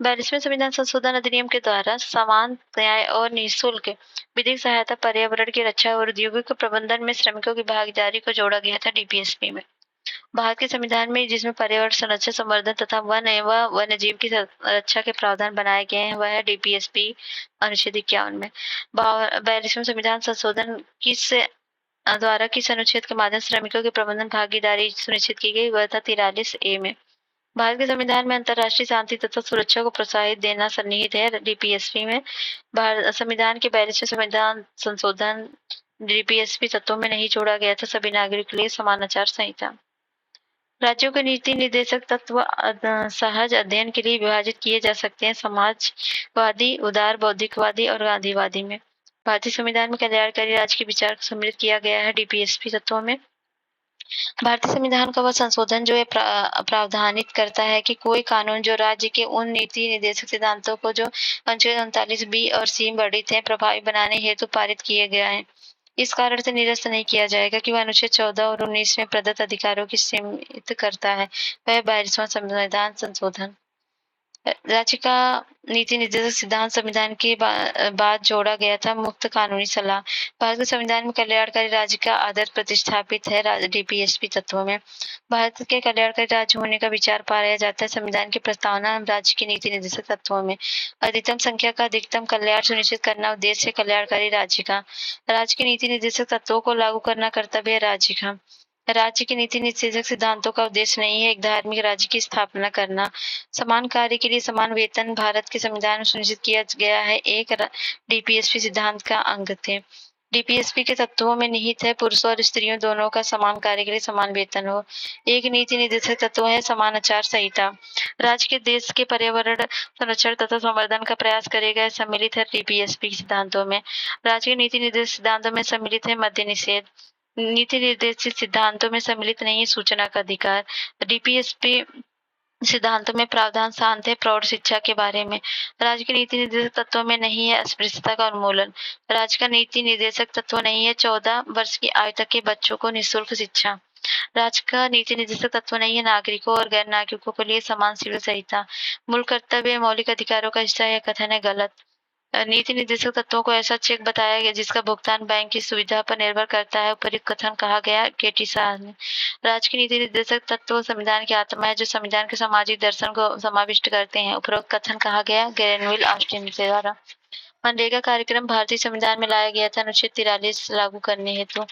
42वें संविधान संशोधन अधिनियम के द्वारा समान न्याय और निःशुल्क विधिक सहायता पर्यावरण की रक्षा और औद्योगिक प्रबंधन में श्रमिकों की भागीदारी को जोड़ा गया था डीपीएसपी में। भारत के संविधान में जिसमें पर्यावरण संरक्षण संवर्धन तथा वन एवं वन्यजीव की रक्षा के प्रावधान बनाए गए हैं वह है डीपीएसपी अनुच्छेद 51 में। 42वें संविधान संशोधन किस अनुच्छेद के माध्यम से श्रमिकों के प्रबंधन भागीदारी सुनिश्चित की गई वह था 43A में। भारत के संविधान में अंतर्राष्ट्रीय शांति तथा सुरक्षा को प्रोत्साहित देना सन्निहित है डीपीएसपी में। संविधान के 42वें संविधान संशोधन डीपीएसपी तत्वों में नहीं जोड़ा गया था सभी नागरिकों के लिए समान आचार संहिता। राज्यों के नीति निर्देशक तत्व सहज अध्ययन के लिए विभाजित किए जा सकते हैं समाजवादी, उदार बौद्धिकवादी और गांधीवादी में। भारतीय संविधान में कल्याणकारी राज्य के विचार को सम्मिलित किया गया है डीपीएसपी तत्वों में। भारतीय संविधान का वह संशोधन जो प्रावधानित करता है कि कोई कानून जो राज्य के उन नीति निर्देशक सिद्धांतों को जो अनुच्छेद 39B और C में वर्णित है प्रभावी बनाने हेतु पारित किए गया है इस कारण से निरस्त नहीं किया जाएगा कि वह अनुच्छेद 14 और 19 में प्रदत्त अधिकारों की सीमित करता है। वह 42वां संविधान संशोधन। राज्य का नीति निर्देशक सिद्धांत संविधान के बाद जोड़ा गया था मुक्त कानूनी सलाह। भारत के संविधान में कल्याणकारी राज्य का आदर्श प्रतिष्ठापित है डीपीएसपी तत्वों में। भारत के कल्याणकारी राज्य होने का विचार पाया जाता है संविधान की प्रस्तावना राज्य के नीति निर्देशक तत्वों में। अधिकतम संख्या का अधिकतम कल्याण सुनिश्चित करना उद्देश्य है कल्याणकारी राज्य का। राज्य के नीति निर्देशक तत्वों को लागू करना कर्तव्य है राज्य का। राज्य के नीति निर्देशक सिद्धांतों का उद्देश्य नहीं है एक धार्मिक राज्य की स्थापना करना। समान कार्य के लिए समान वेतन भारत के संविधान में सुनिश्चित किया गया है एक डीपीएसपी सिद्धांत का अंग थे। डीपीएसपी के तत्वों में निहित है पुरुषों और स्त्रियों दोनों का समान कार्य के लिए समान वेतन हो। एक नीति निर्देशक तत्व है समान आचार संहिता। राज्य के देश के पर्यावरण संरक्षण तथा संवर्धन का प्रयास करेगा सम्मिलित है डीपीएसपी सिद्धांतों में। राज्य के नीति निर्देशक सिद्धांतों में सम्मिलित है मद्य निषेध। नीति निर्देशित सिद्धांतों में सम्मिलित नहीं है सूचना का अधिकार। डीपीएसपी सिद्धांतों में प्रावधान शांत है प्रौढ़ शिक्षा के बारे में। राज्य के नीति निर्देशक तत्वों में नहीं है अस्पृश्यता का उन्मूलन। राज्य का नीति निर्देशक तत्व नहीं है 14 वर्ष की आयु तक के बच्चों को निःशुल्क शिक्षा। राज्य का नीति निर्देशक तत्व नहीं है नागरिकों और गैर नागरिकों के लिए समान सिविल संहिता। मूल कर्तव्य मौलिक अधिकारों का हिस्सा यह कथन है गलत। नीति निर्देशक तत्वों को ऐसा चेक बताया गया जिसका भुगतान बैंक की सुविधा पर निर्भर करता है उपयुक्त कथन कहा गया केटी शाह ने। राज्य की नीति निर्देशक तत्व संविधान की आत्मा है जो संविधान के सामाजिक दर्शन को समाविष्ट करते हैं उपरोक्त कथन कहा गया ग्रेनविल ऑस्टिन के द्वारा। मनरेगा कार्यक्रम भारतीय संविधान में लाया गया था अनुच्छेद 43 लागू करने हेतु।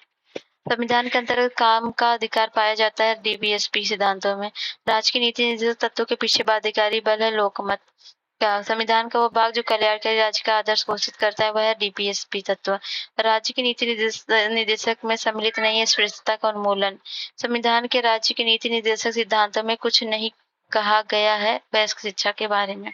संविधान के अंतर्गत काम का अधिकार पाया जाता है डीपीएसपी सिद्धांतों में। राज्य की नीति निर्देशक तत्वों के पीछे बाध्यकारी बल है लोकमत का। संविधान का वो भाग जो कल्याणकारी राज्य का आदर्श घोषित करता है वह है डीपीएसपी तत्व। राज्य की नीति निर्देशक में सम्मिलित नहीं है अस्पृश्यता का उन्मूलन। संविधान के राज्य की नीति निर्देशक सिद्धांतों में कुछ नहीं कहा गया है वयस्क शिक्षा के बारे में।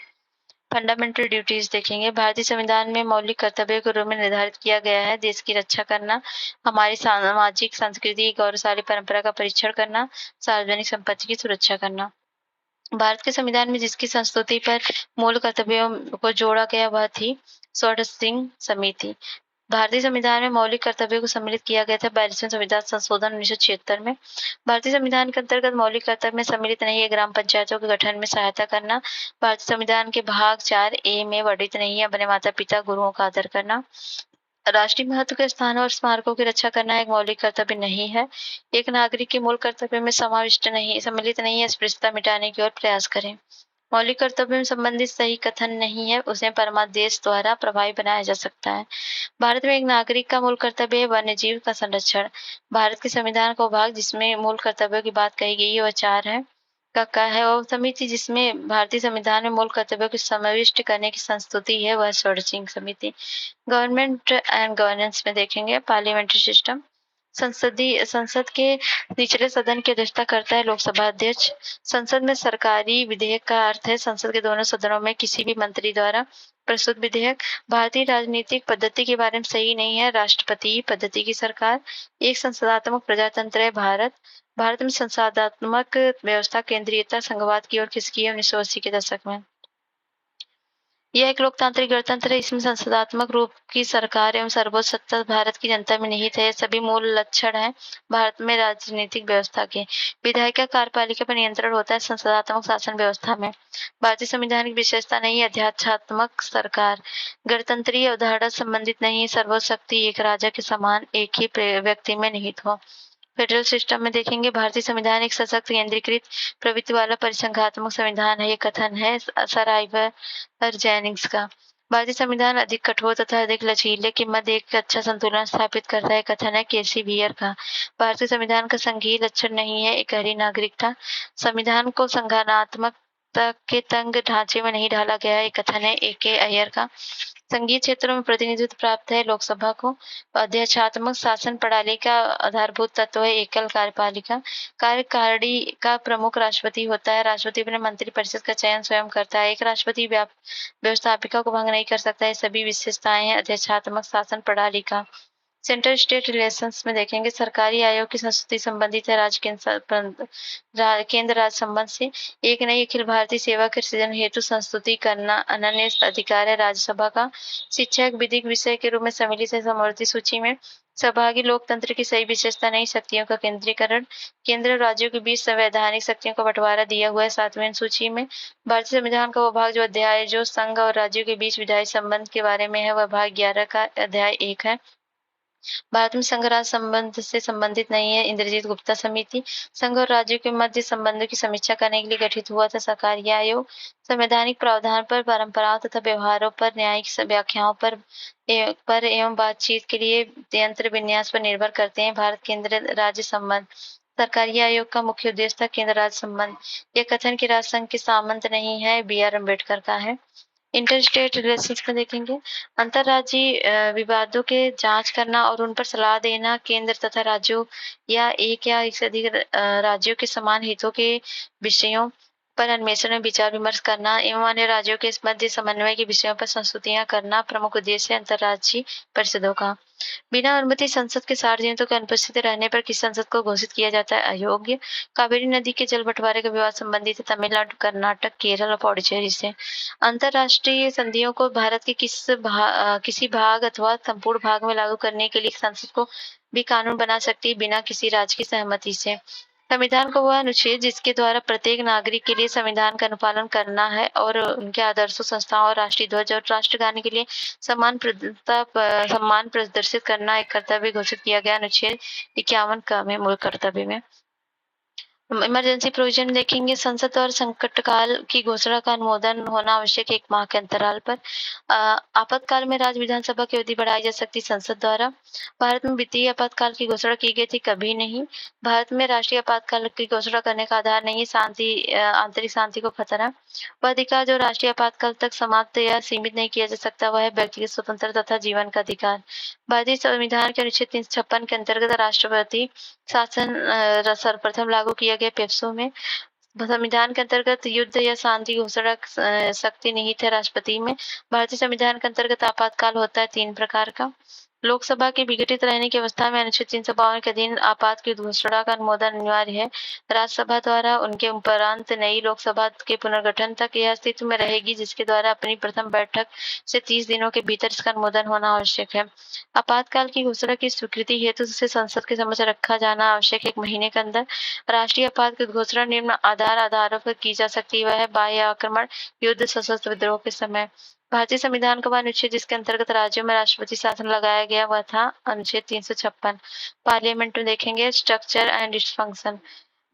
फंडामेंटल ड्यूटीज देखेंगे। भारतीय संविधान में मौलिक कर्तव्यों के रूप में निर्धारित किया गया है देश की रक्षा करना, हमारी सामाजिक सांस्कृतिक गौरवशाली परंपरा का परीक्षण करना, सार्वजनिक संपत्ति की सुरक्षा करना। भारत के संविधान में जिसकी संस्तुति पर मूल कर्तव्यों को जोड़ा गया वह थी स्वर्ण सिंह समिति। भारतीय संविधान में मौलिक कर्तव्यों को सम्मिलित किया गया था 42वें संविधान संशोधन 1976 में। भारतीय संविधान के अंतर्गत मौलिक कर्तव्य में सम्मिलित नहीं है ग्राम पंचायतों के गठन में सहायता करना। भारतीय संविधान के भाग 4A में वर्णित नहीं है अपने माता पिता गुरुओं का आदर करना। राष्ट्रीय महत्व के स्थानों और स्मारकों की रक्षा करना एक मौलिक कर्तव्य नहीं है। एक नागरिक के मूल कर्तव्य में सम्मिलित नहीं है अस्पृश्यता मिटाने की ओर प्रयास करें। मौलिक कर्तव्य में संबंधित सही कथन नहीं है, उसे परमादेश द्वारा प्रभावी बनाया जा सकता है। भारत में एक नागरिक का मूल कर्तव्य है वन्य जीव का संरक्षण। भारत के संविधान का भाग जिसमें मूल कर्तव्यों की बात कही गई है वह 4 है का है और समिति जिसमें भारतीय संविधान में मूल कर्तव्यों को समाविष्ट करने की संस्तुति है वह स्वर्ण सिंह समिति। गवर्नमेंट एंड गवर्नेंस में देखेंगे पार्लियामेंट्री सिस्टम। संसद के निचले सदन की अध्यक्षता करता है लोकसभा अध्यक्ष। संसद में सरकारी विधेयक का अर्थ है संसद के दोनों सदनों में किसी भी मंत्री द्वारा प्रस्तुत विधेयक। भारतीय राजनीतिक पद्धति के बारे में सही नहीं है राष्ट्रपति पद्धति की सरकार। एक संसदात्मक प्रजातंत्र है भारत। भारत में संसदात्मक व्यवस्था केंद्रीयता संघवाद की ओर खिसकी है 1980 के दशक में। यह एक लोकतांत्रिक गणतंत्र है। इसमें संसदात्मक रूप की सरकार एवं सर्वोच्च सत्ता भारत की जनता में निहित है। सभी मूल लक्षण हैं भारत में राजनीतिक व्यवस्था के। विधायिका कार्यपालिका पर नियंत्रण होता है संसदात्मक शासन व्यवस्था में। भारतीय संविधान की विशेषता नहीं है अध्यात्मात्मक सरकार। गणतंत्रीय अवधारणा संबंधित नहीं है सर्वोच्च शक्ति एक राजा के समान एक ही व्यक्ति में निहित हो। फेडरल सिस्टम में देखेंगे भारतीय संविधान एक सशक्त केंद्रीकृत प्रवृत्ति वाला परिसंघात्मक संविधान है। ये कथन है सर आइवर जेनिंग्स का। भारतीय संविधान अधिक कठोर तथा अधिक लचीले के मध्य एक अच्छा संतुलन स्थापित करता है कथन है केसी बियर का। भारतीय संविधान का संघीय लक्षण नहीं है एक हरी नागरिकता। संविधान को संघानात्मक के तंग ढांचे में नहीं ढाला गया है कथन है A.K. अय्यर का। संघीय क्षेत्रों में प्रतिनिधित्व प्राप्त है लोकसभा को। अध्यक्षात्मक शासन प्रणाली का आधारभूत तत्व है एकल कार्यपालिका। कार्यकारिणी का प्रमुख राष्ट्रपति होता है। राष्ट्रपति अपने मंत्रिपरिषद का चयन स्वयं करता है। एक राष्ट्रपति व्यवस्थापिका को भंग नहीं कर सकता है। सभी विशेषताएं हैं अध्यक्षात्मक शासन प्रणाली का। सेंट्रल स्टेट रिलेशंस में देखेंगे सरकारी आयोग की संस्तुति संबंधित है केंद्र राज्य संबंध से। एक नई अखिल भारतीय सेवा के सृजन हेतु संस्तुति करना अनन्य अधिकार है राज्यसभा का। शिक्षा एक विधिक विषय के रूप में सम्मिलित है समवर्ती सूची में। सहभागी लोकतंत्र की सही विशेषता नहीं शक्तियों का केंद्रीकरण। केंद्र और राज्यों के बीच संवैधानिक शक्तियों का बंटवारा दिया हुआ है 7वें सूची में। भारतीय संविधान का वो भाग जो अध्याय जो संघ और राज्यों के बीच विधायी संबंध के बारे में है वह भाग 11 का अध्याय 1 है। भारत में संघ राज्य संबंध से संबंधित नहीं है इंद्रजीत गुप्ता समिति। संघ और राज्यों के मध्य संबंधों की समीक्षा करने के लिए गठित हुआ था सरकारी आयोग। संवैधानिक प्रावधान पर परंपराओं तथा व्यवहारों पर न्यायिक व्याख्याओं पर एवं बातचीत के लिए यंत्र विन्यास पर निर्भर करते हैं। भारत केंद्र राज्य संबंध सरकारी आयोग का मुख्य उद्देश्य था केंद्र राज्य संबंध। यह कथन कि राज्य संघ के सामंत नहीं है B.R. अम्बेडकर का है। इंटर स्टेट रिलेशंस में देखेंगे अंतर्राज्यीय विवादों के जांच करना और उन पर सलाह देना केंद्र तथा राज्यों या एक से अधिक राज्यों के समान हितों के विषयों पर अन्वेषण में विचार विमर्श करना एवं अन्य राज्यों के मध्य समन्वय के विषयों पर संस्तुतियां करना प्रमुख उद्देश्य है अंतर्राज्यीय परिषदों का। बिना अनुमति संसद के सार्वजनिकों के अनुपस्थित रहने पर किस संसद को घोषित किया जाता है अयोग्य। कावेरी नदी के जल बंटवारे का विवाद संबंधित है तमिलनाडु कर्नाटक केरल और पौडुचेरी से। अंतर्राष्ट्रीय संधियों को भारत के किसी भाग अथवा संपूर्ण भाग में लागू करने के लिए संसद को भी कानून बना सकती है बिना किसी राज्य की सहमति से। संविधान को वह अनुच्छेद जिसके द्वारा प्रत्येक नागरिक के लिए संविधान का अनुपालन करना है और उनके आदर्शों संस्थाओं और राष्ट्रीय ध्वज और राष्ट्रगान के लिए सम्मान प्रदर्शित करना एक कर्तव्य घोषित किया गया अनुच्छेद 51 का में मूल कर्तव्य में। इमरजेंसी प्रोविजन देखेंगे संसद और संकट काल की घोषणा का अनुमोदन होना आवश्यक 1 माह के अंतराल पर। आपातकाल में राज्य विधानसभा की अवधि बढ़ाई जा सकती संसद द्वारा। भारत में वित्तीय आपातकाल की घोषणा की गई थी कभी नहीं। भारत में राष्ट्रीय आपातकाल की घोषणा करने का आधार नहीं है आंतरिक शांति को खतरा। वह अधिकार जो राष्ट्रीय आपातकाल तक समाप्त या सीमित नहीं किया जा सकता वह है व्यक्तिगत स्वतंत्रता तथा जीवन का अधिकार। भारतीय संविधान के अनुच्छेद 356 के अंतर्गत राष्ट्रपति शासन सर्वप्रथम लागू किया गया पेप्सो में। संविधान के अंतर्गत युद्ध या शांति घोषणा शक्ति निहित है राष्ट्रपति में। भारतीय संविधान के अंतर्गत आपातकाल होता है 3 प्रकार का। लोकसभा के विघटित रहने की अवस्था में अनुच्छेद 352 के अधीन आपात की घोषणा का अनुमोदन अनिवार्य है। राज्यसभा द्वारा उनके उपरांत नई लोकसभा के पुनर्गठन तक यह अस्तित्व में रहेगी, जिसके द्वारा अपनी प्रथम बैठक से 30 दिनों के भीतर इसका अनुमोदन होना आवश्यक है। आपातकाल की घोषणा की स्वीकृति हेतु इसे संसद के समक्ष रखा जाना आवश्यक है 1 महीने के अंदर। राष्ट्रीय आपातकाल घोषणा निम्न आधारों पर की जा सकती है। वह है बाह्य आक्रमण, युद्ध, सशस्त्र विद्रोह के समय। भारतीय संविधान का वह अनुच्छेद जिसके अंतर्गत राज्यों में राष्ट्रपति शासन लगाया गया वह था अनुच्छेद 356। पार्लियामेंट में देखेंगे स्ट्रक्चर एंड इट्स फंक्शन।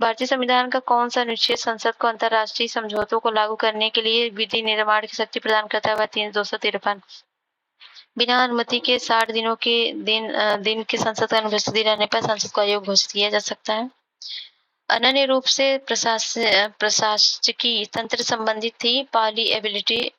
भारतीय संविधान का कौन सा अनुच्छेद संसद को अंतर्राष्ट्रीय समझौतों को लागू करने के लिए विधि निर्माण की शक्ति प्रदान करता है? वह 253। बिना अनुमति के 60 दिनों के दिन के संसद का अनुपस्थिति रहने पर संसद को अयोग्य घोषित किया जा सकता है। अनन्य रूप से प्रशासकीय तंत्र संबंधित थी पॉलीएबिलिटी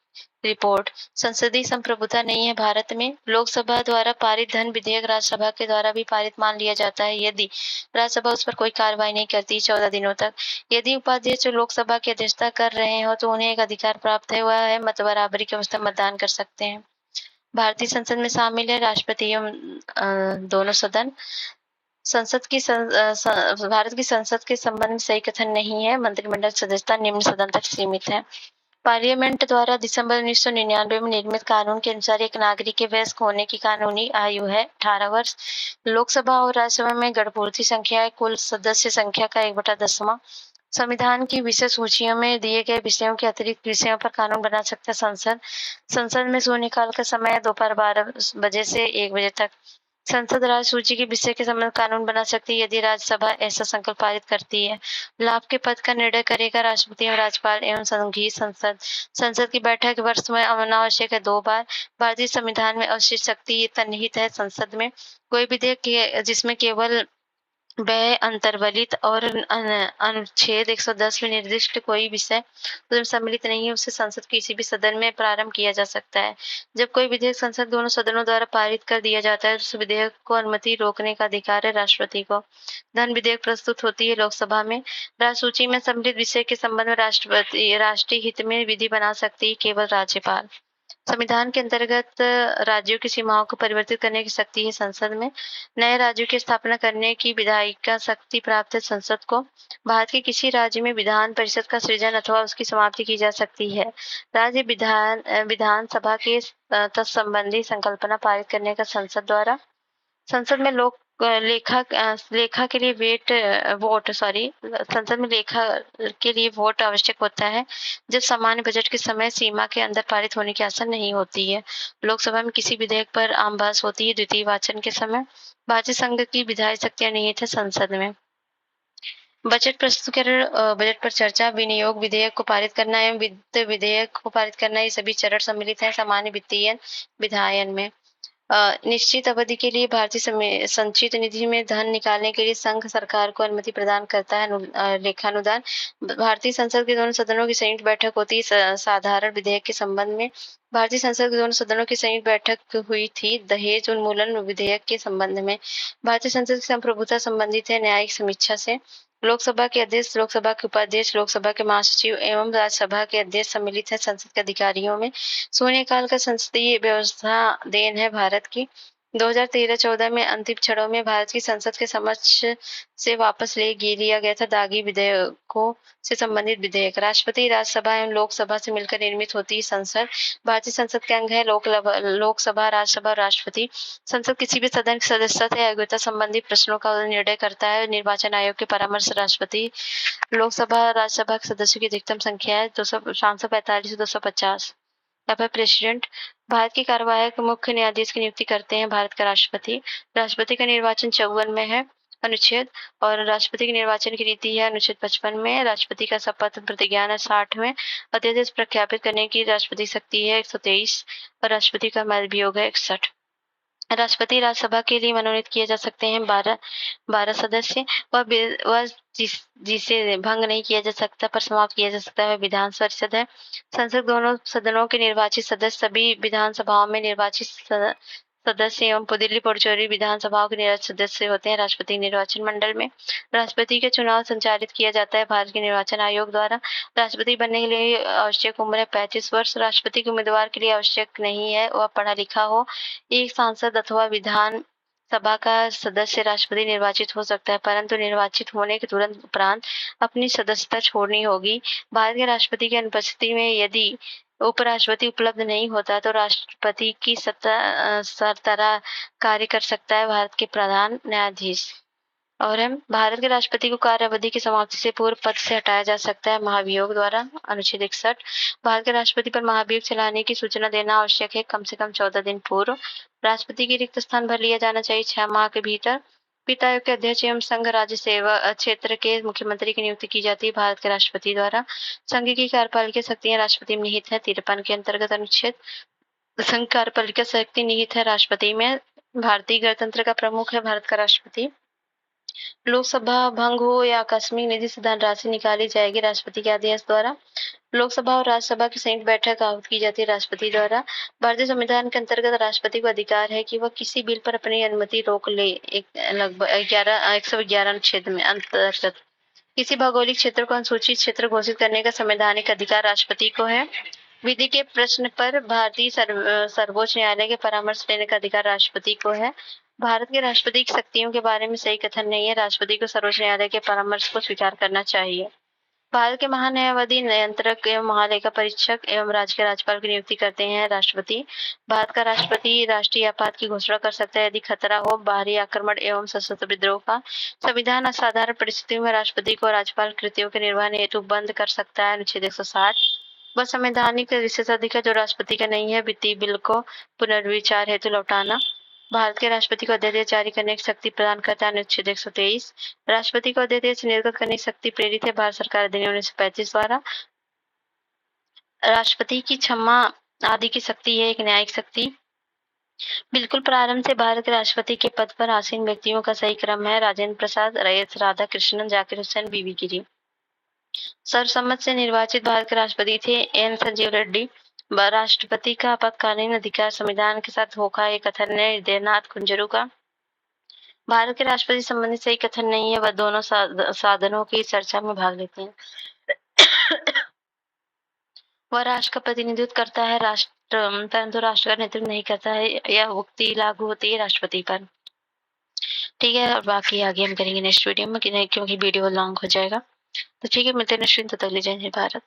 रिपोर्ट। संसदीय संप्रभुता नहीं है भारत में। लोकसभा द्वारा पारित धन विधेयक राज्यसभा के द्वारा भी पारित मान लिया जाता है यदि राज्यसभा उस पर कोई कार्रवाई नहीं करती 14 दिनों तक। यदि उपाध्यक्ष लोकसभा की अध्यक्षता कर रहे हो तो उन्हें एक अधिकार प्राप्त है, वह है मत बराबरी की अवस्था में मतदान कर सकते हैं। भारतीय संसद में शामिल है राष्ट्रपति एवं दोनों सदन। भारत की संसद के संबंध में सही कथन नहीं है। मंत्रिमंडल सदस्यता निम्न सदन तक सीमित है। पार्लियामेंट द्वारा दिसंबर 1999 में निर्मित कानून के अनुसार एक नागरिक के वयस्क होने की कानूनी आयु है 18 वर्ष। लोकसभा और राज्यसभा में गणपूर्ति संख्या है कुल सदस्य संख्या का 1/10। संविधान की विषय सूचियों में दिए गए विषयों के अतिरिक्त विषयों पर कानून बना सकता है संसद। संसद में शून्यकाल का समय दोपहर 12 बजे से 1 बजे तक। संसद राज्य सूची के विषय के संबंध कानून बना सकती है यदि राज्यसभा ऐसा संकल्प पारित करती है। लाभ के पद का निर्णय करेगा राष्ट्रपति एवं राज्यपाल एवं संघीय संसद। संसद की बैठक वर्ष में अनावश्यक है 2 बार। भारतीय संविधान में अवशिष्ट शक्ति निहित है संसद में। कोई विधेयक जिसमें केवल व्यय अंतर्वलित और अनुच्छेद 110 में निर्दिष्ट कोई विषय उसमें सम्मिलित नहीं है उसे संसद किसी भी सदन में प्रारंभ किया जा सकता है। जब कोई विधेयक संसद दोनों सदनों द्वारा पारित कर दिया जाता है तो उस विधेयक को अनुमति रोकने का अधिकार है राष्ट्रपति को। धन विधेयक प्रस्तुत होती है लोकसभा में। राज्य सूची में सम्मिलित विषय के संबंध में राष्ट्रपति राष्ट्रीय हित में विधि बना सकती है केवल राज्यपाल। संविधान के अंतर्गत राज्यों की सीमाओं को परिवर्तित करने की शक्ति है संसद में। नए राज्यों की स्थापना करने की विधायिका शक्ति प्राप्त है संसद को। भारत के किसी राज्य में विधान परिषद का सृजन अथवा उसकी समाप्ति की जा सकती है। राज्य विधानसभा के तत्संबंधी संकल्पना पारित करने का संसद द्वारा। संसद में लेखा के लिए संसद में लेखा के लिए वोट आवश्यक होता है जब सामान्य बजट के समय सीमा के अंदर पारित होने की आशा नहीं होती है। लोकसभा में किसी विधेयक पर आम बहस होती है द्वितीय वाचन के समय। भारतीय संघ की विधायी शक्तियां निहित है संसद में। बजट प्रस्तुतिकरण, बजट पर चर्चा, विनियोग विधेयक को पारित करना एवं वित्त विधेयक को पारित करना, ये सभी चरण सम्मिलित है सामान्य वित्तीय विधायन में। निश्चित अवधि के लिए भारतीय संचित निधि में धन निकालने के लिए संघ सरकार को अनुमति प्रदान करता है लेखानुदान। भारतीय संसद के दोनों सदनों की संयुक्त बैठक होती है साधारण विधेयक के संबंध में। भारतीय संसद के दोनों सदनों की संयुक्त बैठक हुई थी दहेज उन्मूलन विधेयक के संबंध में। भारतीय संसद की संप्रभुता संबंधित है न्यायिक समीक्षा से। लोकसभा के अध्यक्ष, लोकसभा के उपाध्यक्ष, लोकसभा के महासचिव एवं राज्यसभा के अध्यक्ष सम्मिलित है संसद के अधिकारियों में। शून्यकाल का संसदीय व्यवस्था देन है भारत की। 2013-14 में अंतिम क्षणों में भारत की संसद के समक्ष से वापस ले लिया गया था दागी विधेयकों से संबंधित विधेयक। राष्ट्रपति, राज्यसभा एवं लोकसभा से मिलकर निर्मित होती है संसद। भारतीय संसद के अंग है लोकसभा, राज्यसभा और राष्ट्रपति। संसद किसी भी सदन की सदस्यता या योग्यता संबंधी प्रश्नों का निर्णय करता है निर्वाचन आयोग के परामर्श राष्ट्रपति। लोकसभा राज्यसभा के सदस्यों की अधिकतम संख्या है 545 से 250। प्रेसिडेंट भारत की कार्यवाहक मुख्य न्यायाधीश की नियुक्ति करते हैं भारत का राष्ट्रपति। राष्ट्रपति का निर्वाचन 54 में है अनुच्छेद और राष्ट्रपति की निर्वाचन की रीति है अनुच्छेद 55 में। राष्ट्रपति का शपथ प्रतिज्ञान है 60 में। अध्यादेश प्रख्यापित करने की राष्ट्रपति शक्ति है 123 और राष्ट्रपति का महाभियोग है 61। राष्ट्रपति राज्यसभा के लिए मनोनीत किए जा सकते हैं 12 सदस्य। वह जिसे भंग नहीं किया जा सकता पर समाप्त किया जा सकता है विधान परिषद है। संसद दोनों सदनों के निर्वाचित सदस्य सभी विधानसभाओं में निर्वाचित सदस्य एवं दिल्ली पुडुचेरी विधानसभाओं के निर्वाचित सदस्य होते हैं। राष्ट्रपति निर्वाचन मंडल में राष्ट्रपति के चुनाव संचालित किया जाता है भारत के निर्वाचन आयोग द्वारा। राष्ट्रपति बनने के लिए आवश्यक उम्र है 35 वर्ष। राष्ट्रपति के उम्मीदवार के लिए आवश्यक नहीं है वह पढ़ा लिखा हो। एक सांसद अथवा विधान सभा का सदस्य राष्ट्रपति निर्वाचित हो सकता है, परंतु निर्वाचित होने के तुरंत उपरांत अपनी सदस्यता छोड़नी होगी। भारत के राष्ट्रपति की अनुपस्थिति में यदि उपराष्ट्रपति उपलब्ध नहीं होता तो राष्ट्रपति की सरबराह कार्य कर सकता है भारत के प्रधान न्यायाधीश। और भारत के राष्ट्रपति को कार्यावधि की समाप्ति से पूर्व पद से हटाया जा सकता है महाभियोग द्वारा। अनुच्छेद 61 भारत के राष्ट्रपति पर महाभियोग चलाने की सूचना देना आवश्यक है कम से कम 14 दिन पूर्व। राष्ट्रपति की रिक्त स्थान भर लिया जाना चाहिए 6 माह के भीतर। वित्त आयोग के अध्यक्ष एवं संघ राज्य सेवा क्षेत्र के मुख्यमंत्री की नियुक्ति की जाती है भारत के राष्ट्रपति द्वारा। संघ की कार्यपालिका शक्तियां राष्ट्रपति में निहित है। 53 के अंतर्गत अनुच्छेद संघ कार्यपालिका शक्ति निहित है राष्ट्रपति में। भारतीय गणतंत्र का प्रमुख है भारत का राष्ट्रपति। लोकसभा भंग हो या आकस्मिक निधि से धनराशि निकाली जाएगी राष्ट्रपति के आदेश द्वारा। लोकसभा और राज्यसभा की संयुक्त बैठक आहूत की जाती है राष्ट्रपति द्वारा। भारतीय संविधान के अंतर्गत राष्ट्रपति को अधिकार है कि वह किसी बिल पर अपनी अनुमति रोक ले। लगभग 111 अनुच्छेद में अंतर्गत किसी भौगोलिक क्षेत्र को अनुसूचित क्षेत्र घोषित करने का संवैधानिक अधिकार राष्ट्रपति को है। विधि के प्रश्न पर भारतीय सर्वोच्च न्यायालय के परामर्श लेने का अधिकार राष्ट्रपति को है। भारत के राष्ट्रपति की शक्तियों के बारे में सही कथन नहीं है। राष्ट्रपति को सर्वोच्च न्यायालय के परामर्श को स्वीकार करना चाहिए। भारत के महान्यायवादी नियंत्रक एवं महालेखा परीक्षक एवं राज्य के राज्यपाल की नियुक्ति करते हैं राष्ट्रपति। भारत का राष्ट्रपति राष्ट्रीय आपात की घोषणा कर सकता है यदि खतरा हो बाहरी आक्रमण एवं सशस्त्र विद्रोह का। संविधान असाधारण परिस्थितियों में राष्ट्रपति को राज्यपाल कृतियों के निर्वहन हेतु बंद कर सकता है। अनुच्छेद 160 वह संवैधानिक विशेषाधिकार जो राष्ट्रपति का नहीं है। वित्तीय बिल को पुनर्विचार हेतु लौटाना भारत के राष्ट्रपति को अध्यादेश जारी करने की शक्ति प्रदान करता है। अनुच्छेद 123 राष्ट्रपति को अध्यादेश निर्गत करने की शक्ति प्रेरित है भारत सरकार अधिनियम 1935 द्वारा। राष्ट्रपति की क्षमा आदि की शक्ति है एक न्यायिक शक्ति। बिल्कुल प्रारंभ से भारत के राष्ट्रपति के पद पर आसीन व्यक्तियों का सही क्रम है। राजेंद्र प्रसाद, एस राधाकृष्णन, जाकिर हुसैन, बीवी गिरी। सर्वसम्मत से निर्वाचित भारत के राष्ट्रपति थे एन संजीव रेड्डी। राष्ट्रपति का आपातकालीन अधिकार संविधान के साथ धोखा एक कथन है हृदयनाथ कुंजरू का। भारत के राष्ट्रपति संबंधी सही कथन नहीं है। वह दोनों साधनों की चर्चा में भाग लेते हैं। वह राष्ट्र का प्रतिनिधित्व करता है परंतु राष्ट्र का नेतृत्व नहीं करता है। यह उक्ति लागू होती है राष्ट्रपति पर। ठीक है, और बाकी आगे हम करेंगे नेक्स्ट वीडियो में क्योंकि वीडियो लॉन्ग हो जाएगा। तो ठीक है, मिलते हैं नेक्स्ट वीडियो, तब तक ले जय भारत।